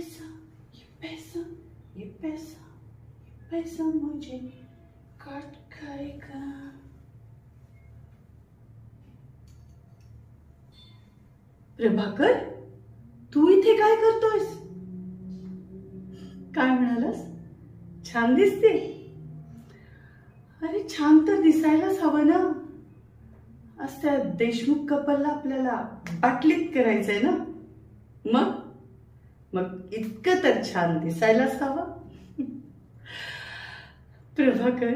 पैसा ये पैसा ये पैसा ये पैसा मुझे काट खाएगा. प्रभाकर, तू इथे काय करतोयस? काय म्हणालास? छान दिसते. अरे छान तर दिसायलाच हवं ना. आज त्या देशमुख कपलला आपल्याला बाटलीत करायचंय ना. मग मग इतकं तर छान दिसायलाच हवं. प्रभाकर,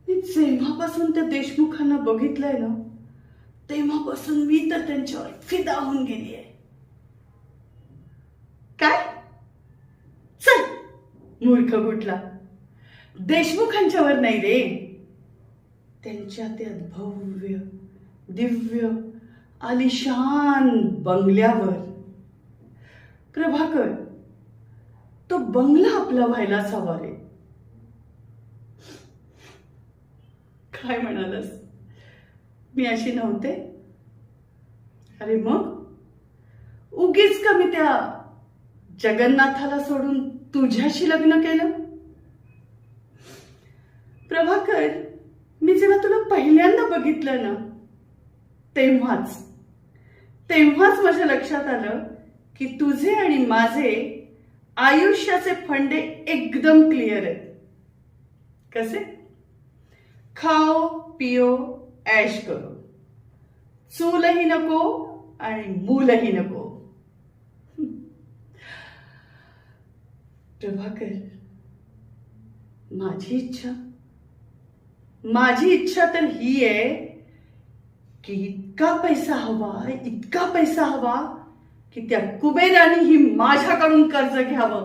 मी जेव्हापासून त्या देशमुखांना बघितलंय ना, तेव्हापासून मी तर त्यांच्यावर फिदा होऊन गेली आहे. काय? चल मूर्ख कुठला. देशमुखांच्यावर नाही रे, त्यांच्या त्या भव्य दिव्य आलिशान बंगल्यावर. प्रभाकर, तो बंगला आपला व्हायलाच हवा रे. काय म्हणालस? मी अशी नव्हते. अरे मग उगीच का मी त्या जगन्नाथाला सोडून तुझ्याशी लग्न केलं? प्रभाकर, मी जेव्हा तुला पहिल्यांदा बघितलं ना, तेव्हाच माझ्या लक्षात आलं की तुझे आणि माझे आयुष्याचे फंडे एकदम क्लिअर आहेत. कसे? खाओ पिओ ऐश करो, चूलही नको आणि मूलही नको. प्रभाकर, माझी इच्छा तर ही आहे की इतका पैसा हवा की त्या कुबेराने ही माझ्याकडून कर्ज घ्यावं.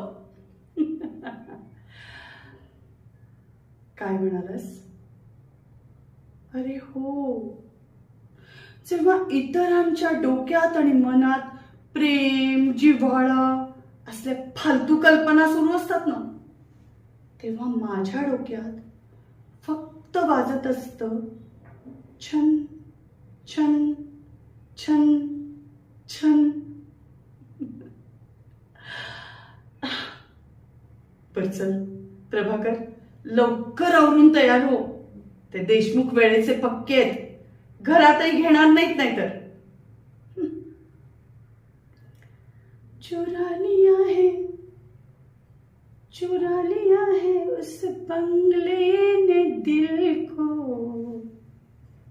काय म्हणालस? अरे हो, जेव्हा इतरांच्या डोक्यात आणि मनात प्रेम जिव्हाळा असल्या फालतू कल्पना सुरू असतात ना, तेव्हा माझ्या डोक्यात फक्त वाजत असतं छन छन छन छन. पर चल प्रभाकर, लवकर आवरून तयार हो. ते देशमुख वेळेचे पक्के आहेत, घरातही घेणार नाहीत. नाहीतर चुरा लिया है उस बंगले ने दिल को.